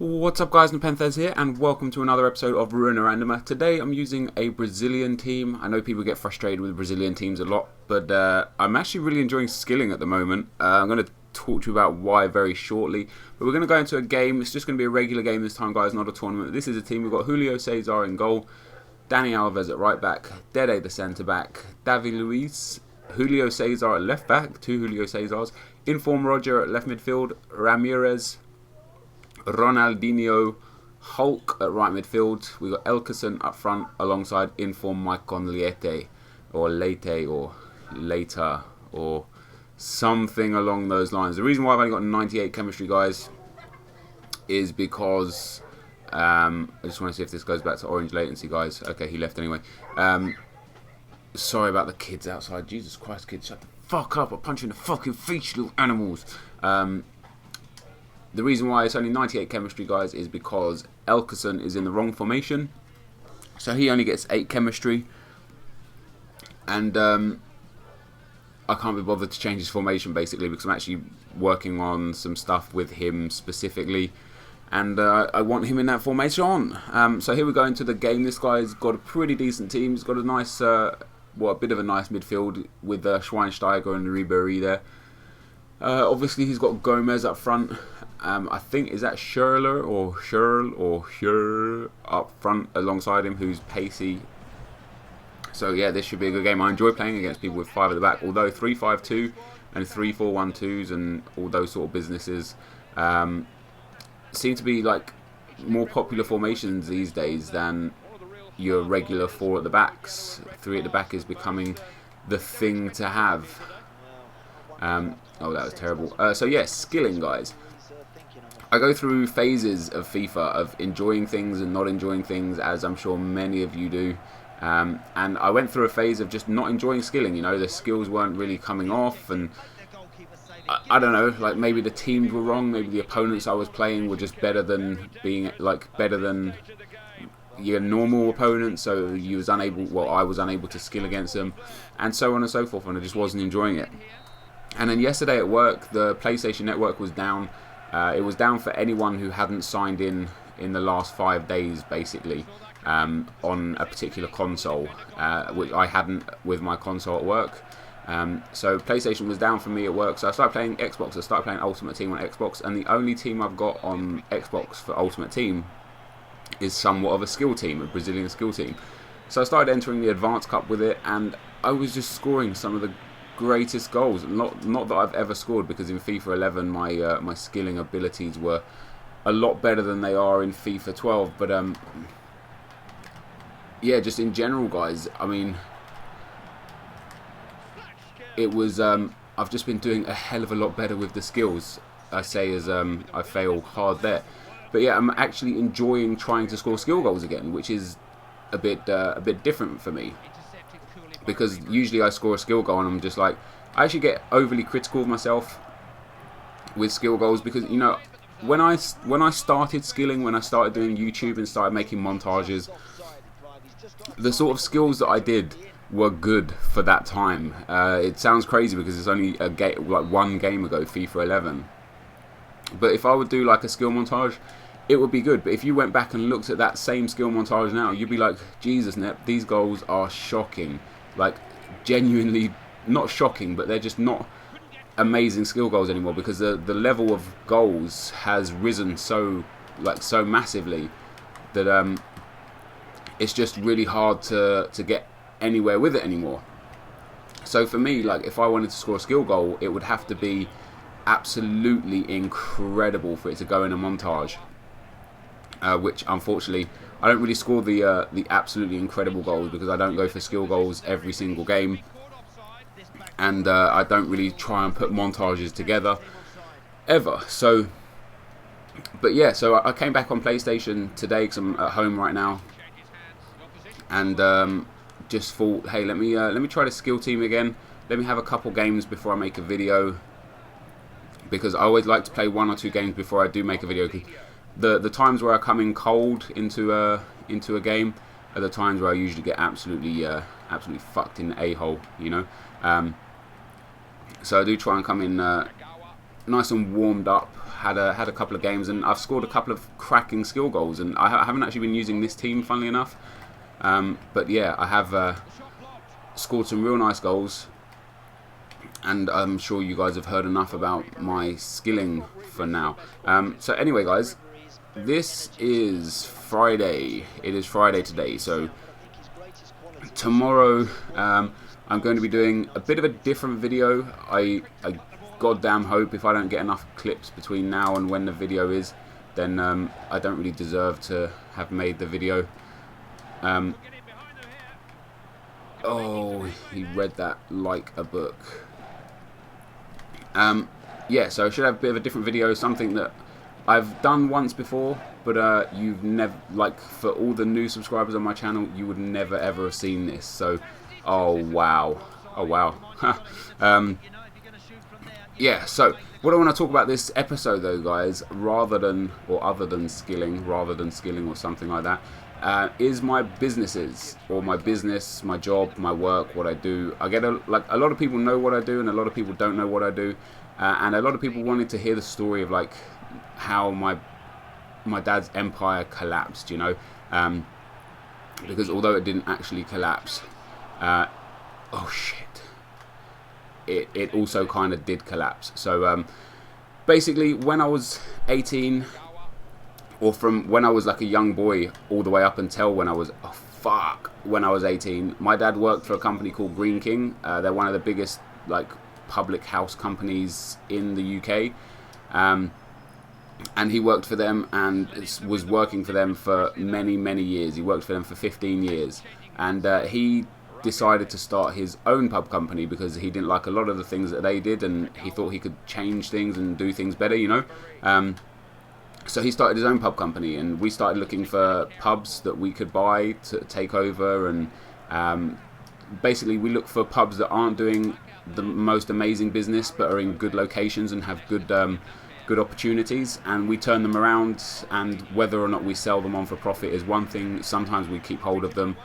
What's up guys, NepentheZ here and welcome to another episode of Ruin Randoma. Today I'm using a Brazilian team. I know people get frustrated with Brazilian teams a lot, but I'm actually really enjoying skilling at the moment. I'm going to talk to you about why very shortly, but we're going to go into a game. It's just going to be a regular game this time guys, not a tournament. This is a team. We've got Julio Cesar in goal, Dani Alves at right back, Dede the centre back, Davi Luiz, Julio Cesar at left back, two Julio Cesars, Inform Roger at left midfield, Ramirez, Ronaldinho, Hulk at right midfield. We got Elkerson up front alongside Inform Maicon Leite or later or something along those lines. The reason why I've only got 98 chemistry guys is because I just want to see if this goes back to orange latency guys. Okay, he left anyway. Sorry about the kids outside. Jesus Christ, kids, shut the fuck up. I'll punch you in the fucking face, you little animals. The reason why it's only 98 chemistry, guys, is because Elkerson is in the wrong formation. So he only gets 8 chemistry. And I can't be bothered to change his formation, basically, because I'm actually working on some stuff with him specifically. And I want him in that formation. So here we go into the game. This guy's got a pretty decent team. He's got a nice, a bit of a nice midfield with Schweinsteiger and Ribéry there. Obviously, he's got Gomez up front. I think, is that Schürrle or Schürrle up front alongside him, who's pacey. So yeah, this should be a good game. I enjoy playing against people with 5 at the back, although 3-5-2 and 3-4-1-2s and all those sort of businesses seem to be like more popular formations these days than your regular 4 at the backs. 3 at the back is becoming the thing to have. Oh, that was terrible. So yeah, skilling guys. I go through phases of FIFA of enjoying things and not enjoying things, as I'm sure many of you do. And I went through a phase of just not enjoying skilling. You know, the skills weren't really coming off, and I don't know, like maybe the teams were wrong. Maybe the opponents I was playing were just better than better than your normal opponent. So you was unable, well, I was unable to skill against them, and so on and so forth. And I just wasn't enjoying it. And then yesterday at work, the PlayStation Network was down. It was down for anyone who hadn't signed in the last 5 days, basically, on a particular console, which I hadn't with my console at work. So PlayStation was down for me at work, so I started playing Xbox. I started playing Ultimate Team on Xbox, and the only team I've got on Xbox for Ultimate Team is somewhat of a skill team, a Brazilian skill team. So I started entering the Advanced Cup with it, and I was just scoring some of the greatest goals. Not that I've ever scored, because in FIFA 11 my skilling abilities were a lot better than they are in FIFA 12. But yeah, just in general, guys. I mean, it was I've just been doing a hell of a lot better with the skills. I say as I fail hard there, but yeah, I'm actually enjoying trying to score skill goals again, which is a bit different for me. Because usually I score a skill goal and I'm just like, I actually get overly critical of myself with skill goals, because you know, when I started skilling, when I started doing YouTube and started making montages, the sort of skills that I did were good for that time. It sounds crazy because it's only like one game ago, FIFA 11. But if I would do like a skill montage, it would be good. But if you went back and looked at that same skill montage now, you'd be like, Jesus, Nep, these goals are shocking. Like, genuinely not shocking, but they're just not amazing skill goals anymore, because the level of goals has risen so massively that it's just really hard to get anywhere with it anymore. So for me, like, if I wanted to score a skill goal, it would have to be absolutely incredible for it to go in a montage, which unfortunately I don't really score the absolutely incredible goals, because I don't go for skill goals every single game, and I don't really try and put montages together ever. So, but yeah, so I came back on PlayStation today because I'm at home right now, and just thought, hey, let me try the skill team again. Let me have a couple games before I make a video, because I always like to play 1 or 2 games before I do make a video. The times where I come in cold into a game are the times where I usually get absolutely fucked in the a-hole, you know. So I do try and come in nice and warmed up, had a couple of games, and I've scored a couple of cracking skill goals. And I haven't actually been using this team, funnily enough. But yeah, I have scored some real nice goals. And I'm sure you guys have heard enough about my skilling for now. So anyway, guys, this is Friday. It is Friday today. So tomorrow, I'm going to be doing a bit of a different video. I goddamn hope if I don't get enough clips between now and when the video is, then I don't really deserve to have made the video. Oh, he read that like a book. Yeah, so I should have a bit of a different video, something that I've done once before, but you've never, like, for all the new subscribers on my channel, you would never ever have seen this. So, oh wow, yeah. So what I want to talk about this episode, though, guys, other than skilling or something like that, is my businesses, or my business, my job, my work, what I do. I get a lot of people know what I do, and a lot of people don't know what I do, and a lot of people wanted to hear the story of like how my dad's empire collapsed, you know, because although it didn't actually collapse, oh shit, it also kind of did collapse. So basically, when I was 18, or from when I was like a young boy all the way up until when I was when I was 18, my dad worked for a company called Green King. They're one of the biggest like public house companies in the UK, and he worked for them and was working for them for many years. He worked for them for 15 years, and he decided to start his own pub company because he didn't like a lot of the things that they did, and he thought he could change things and do things better, you know. So he started his own pub company, and we started looking for pubs that we could buy to take over, and basically we look for pubs that aren't doing the most amazing business but are in good locations and have good opportunities, and we turn them around. And whether or not we sell them on for profit is one thing. Sometimes we keep hold of them,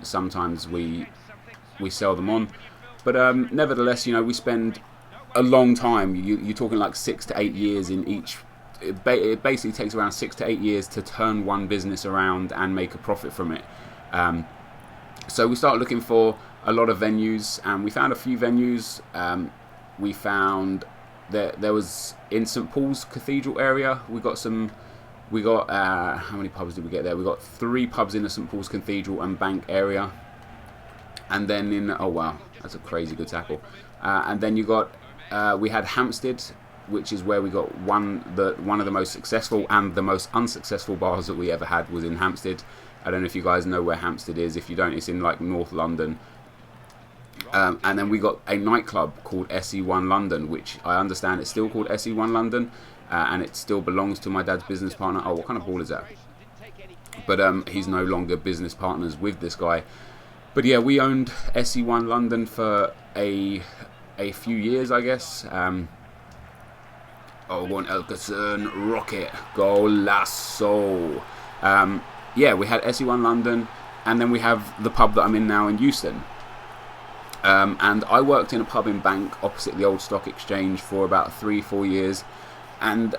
sometimes we sell them on, but nevertheless, you know, we spend a long time. You're talking like 6 to 8 years in each. It basically takes around 6 to 8 years to turn one business around and make a profit from it. So we started looking for a lot of venues, and we found a few venues. We found that there was in St Paul's Cathedral area. We got how many pubs did we get there? We got 3 pubs in the St Paul's Cathedral and Bank area, and then in, oh wow, that's a crazy good tackle. And then you got we had Hampstead, which is where we got one of the most successful and the most unsuccessful bars that we ever had was in Hampstead. I don't know if you guys know where Hampstead is. If you don't, it's in like North London. And then we got a nightclub called SE1 London, which I understand it's still called SE1 London, and it still belongs to my dad's business partner. Oh, what kind of ball is that? But he's no longer business partners with this guy. But yeah, we owned SE1 London for a few years, I guess. Oh, go on, Elkerson, rocket, golasso. Yeah, we had SE1 London, and then we have the pub that I'm in now in Euston. And I worked in a pub in Bank opposite the old stock exchange for about 3-4 years, and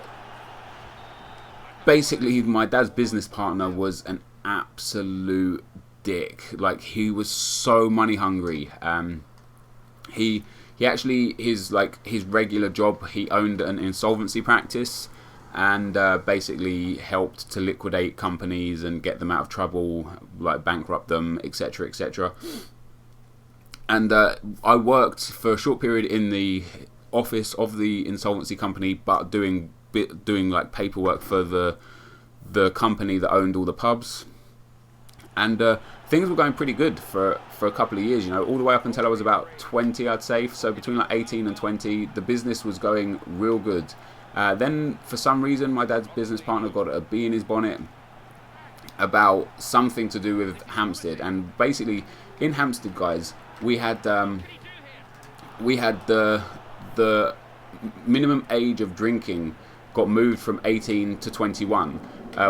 basically my dad's business partner was an absolute dick. Like, he was so money hungry. He actually, his regular job, he owned an insolvency practice, and basically helped to liquidate companies and get them out of trouble, like bankrupt them, etc., etc. And I worked for a short period in the office of the insolvency company, but doing like paperwork for the company that owned all the pubs. And things were going pretty good for a couple of years, you know, all the way up until I was about 20, I'd say. So between like 18 and 20, the business was going real good. Then for some reason, my dad's business partner got a bee in his bonnet about something to do with Hampstead. And basically, in Hampstead, guys, we had the minimum age of drinking got moved from 18 to 21,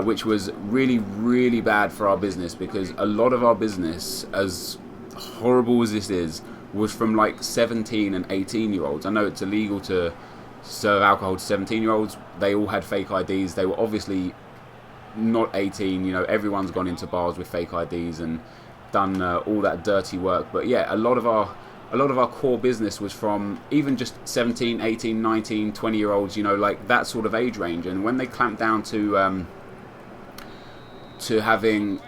which was really, really bad for our business, because a lot of our business, as horrible as this is, was from like 17 and 18 year olds. I know it's illegal to serve alcohol to 17-year-olds. They all had fake IDs. They were obviously not 18. You know, everyone's gone into bars with fake IDs and done all that dirty work. But yeah, a lot of our core business was from even just 17, 18, 19, 20-year-olds, you know, like that sort of age range. And when they clamped down to having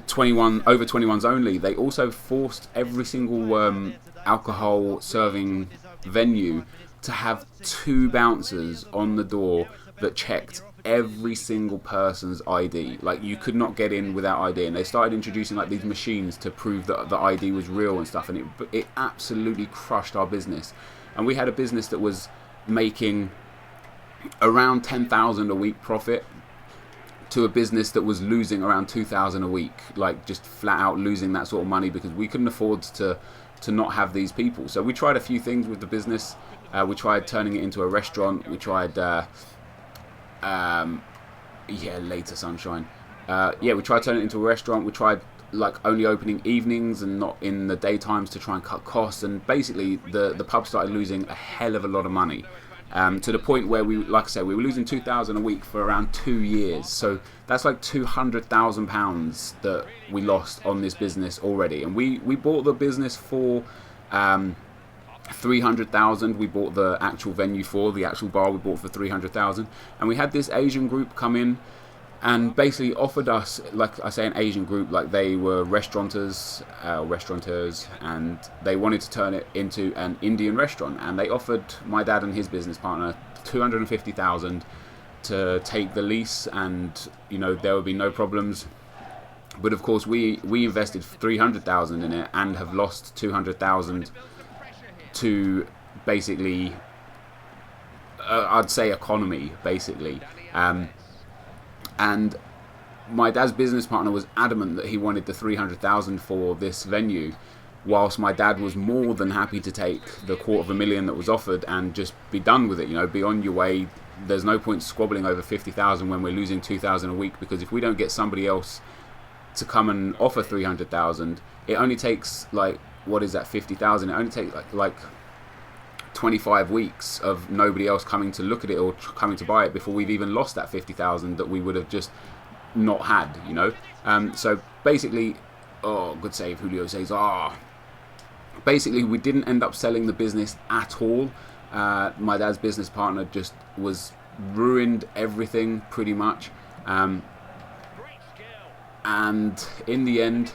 21 over 21s only, they also forced every single alcohol serving venue to have 2 bouncers on the door that checked every single person's ID. Like, you could not get in without ID, and they started introducing like these machines to prove that the ID was real and stuff, and it absolutely crushed our business. And we had a business that was making around 10,000 a week profit, to a business that was losing around 2,000 a week, like just flat out losing that sort of money, because we couldn't afford to not have these people. So we tried a few things with the business. We tried turning it into a restaurant. We tried later sunshine. We tried turning it into a restaurant. We tried like only opening evenings and not in the daytimes to try and cut costs. And basically the pub started losing a hell of a lot of money. To the point where we were losing 2,000 a week for around 2 years. So that's like £200,000 that we lost on this business already. And we bought the business for 300,000. We bought the actual venue for the actual bar. We bought for 300,000. And we had this Asian group come in and basically offered us, like I say, an Asian group, like they were restaurateurs, and they wanted to turn it into an Indian restaurant. And they offered my dad and his business partner 250,000 to take the lease, and you know, there would be no problems. But of course, we invested 300,000 in it and have lost 200,000 to basically, I'd say, economy, basically. And my dad's business partner was adamant that he wanted the 300,000 for this venue, whilst my dad was more than happy to take the $250,000 that was offered and just be done with it. You know, be on your way. There's no point squabbling over 50,000 when we're losing 2,000 a week, because if we don't get somebody else to come and offer 300,000, it only takes like, what is that, 50,000? It only takes like 25 weeks of nobody else coming to look at it or coming to buy it before we've even lost that 50,000 that we would have just not had, you know. So basically, good save, Julio says. Basically, we didn't end up selling the business at all. My dad's business partner just ruined everything pretty much. And in the end,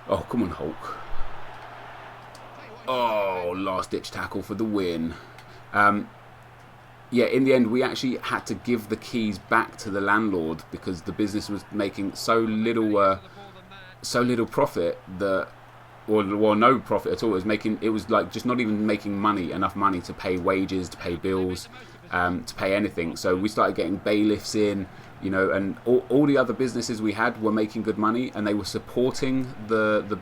come on, Hulk. Last ditch tackle for the win. In the end, we actually had to give the keys back to the landlord because the business was making so little profit that, or no profit at all. It was like just not even making enough money to pay wages, to pay bills, to pay anything. So we started getting bailiffs in, you know, and all the other businesses we had were making good money and they were supporting the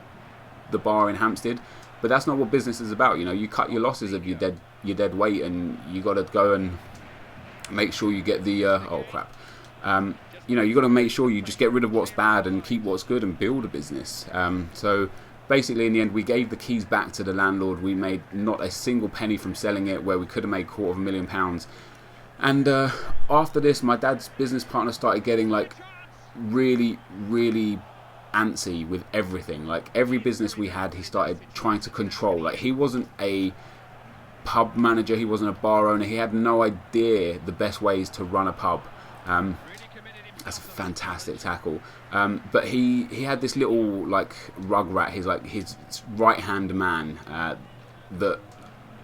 bar in Hampstead. But that's not what business is about, you know. You cut your losses of your dead weight, and you got to go and make sure you get the you got to make sure you just get rid of what's bad and keep what's good and build a business. So basically, in the end, we gave the keys back to the landlord. We made not a single penny from selling it, where we could have made £250,000. And after this, my dad's business partner started getting like really, really antsy with everything. Like every business we had, he started trying to control. Like, he wasn't a pub manager, he wasn't a bar owner, he had no idea the best ways to run a pub. That's a fantastic tackle. But he had this little like rug rat, his right hand man, that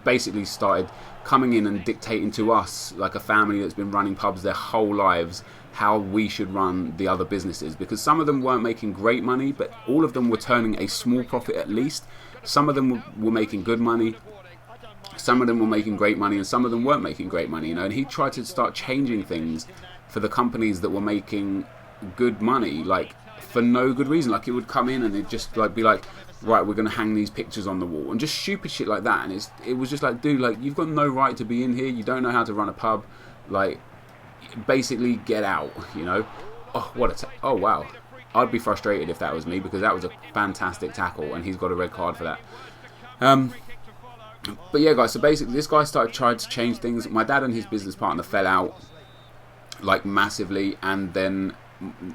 basically started coming in and dictating to us, like a family that's been running pubs their whole lives, how we should run the other businesses, because some of them weren't making great money, but all of them were turning a small profit at least. Some of them were making good money, some of them were making great money, and some of them weren't making great money, you know. And he tried to start changing things for the companies that were making good money, like for no good reason. Like, it would come in and it'd just like be like, right, we're going to hang these pictures on the wall, and just stupid shit like that. And it was just like, dude, like, you've got no right to be in here, you don't know how to run a pub, like, basically get out, you know. Oh wow, I'd be frustrated if that was me, because that was a fantastic tackle and he's got a red card for that. But yeah, guys, so basically this guy started trying to change things. My dad and his business partner fell out, like, massively, and then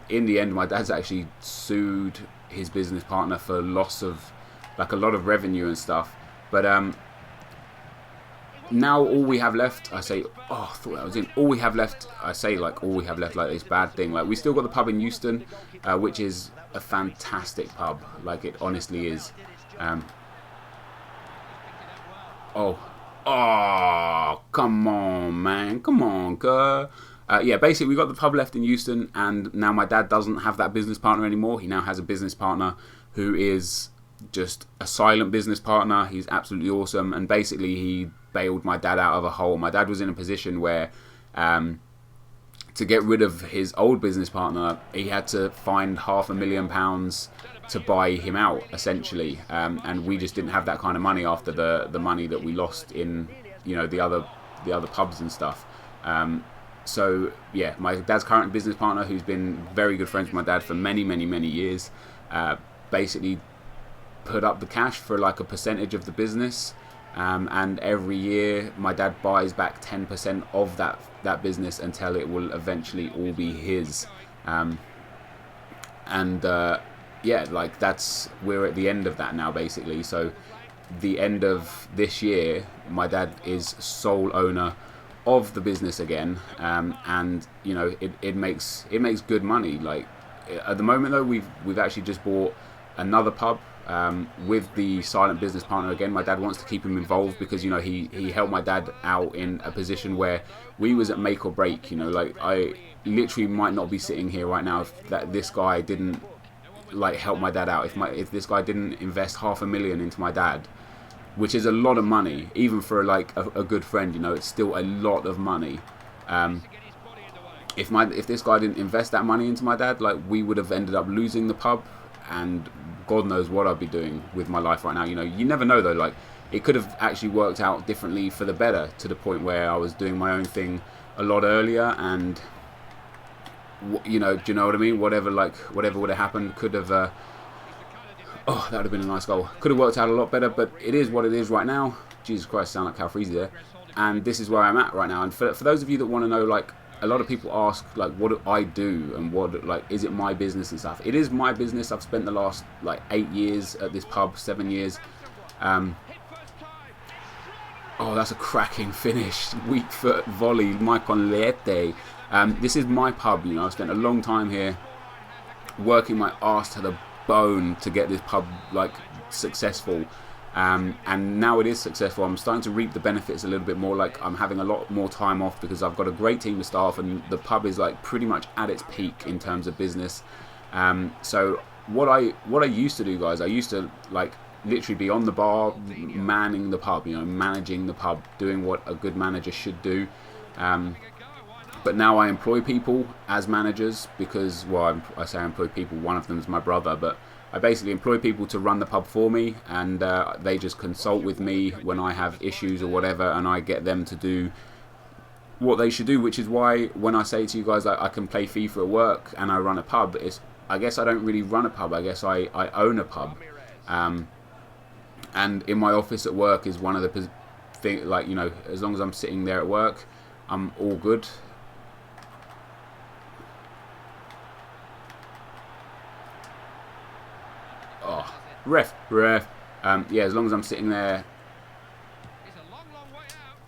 in the end my dad's actually sued his business partner for loss of, like, a lot of revenue and stuff. But now all we have left, I say, oh, I thought that was in. All we have left, I say, like, all we have left, like, this bad thing. Like, we still got the pub in Euston, which is a fantastic pub. Like, it honestly is. Oh, come on, man. Come on, girl. Yeah, basically, we got the pub left in Euston, and now my dad doesn't have that business partner anymore. He now has a business partner who is just a silent business partner. He's absolutely awesome, and basically, he bailed my dad out of a hole. My dad was in a position where, to get rid of his old business partner, he had to find £500,000 to buy him out, essentially, and we just didn't have that kind of money after the money that we lost in, you know, the other pubs and stuff. So yeah, my dad's current business partner, who's been very good friends with my dad for many years, basically put up the cash for like a percentage of the business, and every year my dad buys back 10% of that business until it will eventually all be his. Yeah, like, we're at the end of that now, basically. So the end of this year, my dad is sole owner of the business again, and you know, it makes good money. Like, at the moment though, we've actually just bought another pub with the silent business partner again. My dad wants to keep him involved because, you know, he helped my dad out in a position where we was at make or break. You know, like, I literally might not be sitting here right now if this guy didn't, like, help my dad out. If this guy didn't invest £500,000 into my dad, which is a lot of money, even for like a good friend, you know, it's still a lot of money. If this guy didn't invest that money into my dad, like, we would have ended up losing the pub, and God knows what I'd be doing with my life right now. You know, you never know though. Like, it could have actually worked out differently for the better, to the point where I was doing my own thing a lot earlier, and you know, do you know what I mean? Whatever would have happened could have. Oh, that would have been a nice goal. Could have worked out a lot better, but it is what it is right now. Jesus Christ, sound like Cal Freezy there. And this is where I'm at right now. And for those of you that want to know, like, a lot of people ask, like, what do I do, and what, like, is it my business and stuff? It is my business. I've spent the last, like, 8 years at this pub, 7 years. Oh, that's a cracking finish. Weak foot volley, Mike on Lete. This is my pub, you know. I've spent a long time here, working my arse to the bone to get this pub, like, successful. And now it is successful. I'm starting to reap the benefits a little bit more. Like, I'm having a lot more time off because I've got a great team of staff, and the pub is, like, pretty much at its peak in terms of business. So what I used to do, guys, I used to, like, literally be on the bar, manning the pub, you know, managing the pub, doing what a good manager should do. But now I employ people as managers because, well, I say I employ people, one of them is my brother, but I basically employ people to run the pub for me, and they just consult with me when I have issues or whatever, and I get them to do what they should do, which is why when I say to you guys, like, I can play FIFA at work and I run a pub, I guess I don't really run a pub, I guess I own a pub. And in my office at work is one of the things, like, you know, as long as I'm sitting there at work, I'm all good. Oh, ref. Yeah, as long as I'm sitting there.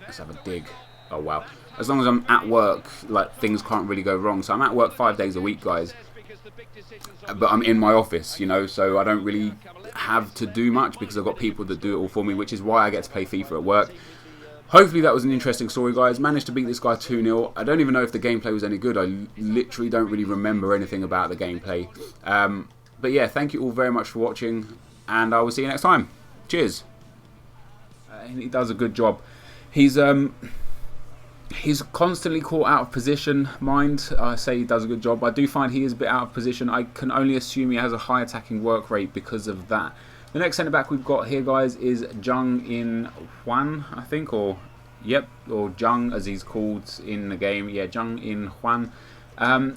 Let's have a dig. Oh, wow. As long as I'm at work, like, things can't really go wrong. So I'm at work 5 days a week, guys. But I'm in my office, you know, so I don't really have to do much because I've got people that do it all for me, which is why I get to play FIFA at work. Hopefully that was an interesting story, guys. Managed to beat this guy 2-0. I don't even know if the gameplay was any good. I literally don't really remember anything about the gameplay. But yeah, thank you all very much for watching, and I will see you next time. Cheers. He does a good job. He's constantly caught out of position, mind. I say he does a good job. I do find he is a bit out of position. I can only assume he has a high attacking work rate because of that. The next centre back we've got here, guys, is Jung In Hwan, I think, or Jung as he's called in the game. Yeah, Jung In Hwan.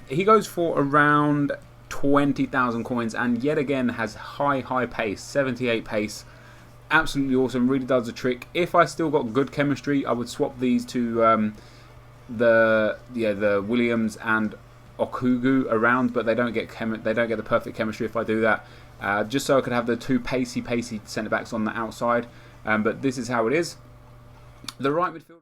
He goes for around 20,000 coins, and yet again has high pace, 78 pace. absolutely awesome, really does the trick. If I still got good chemistry, I would swap these to the Williams and Okugu around, but they don't get the perfect chemistry if I do that. Just so I could have the two pacey centre backs on the outside. But this is how it is. The right midfield.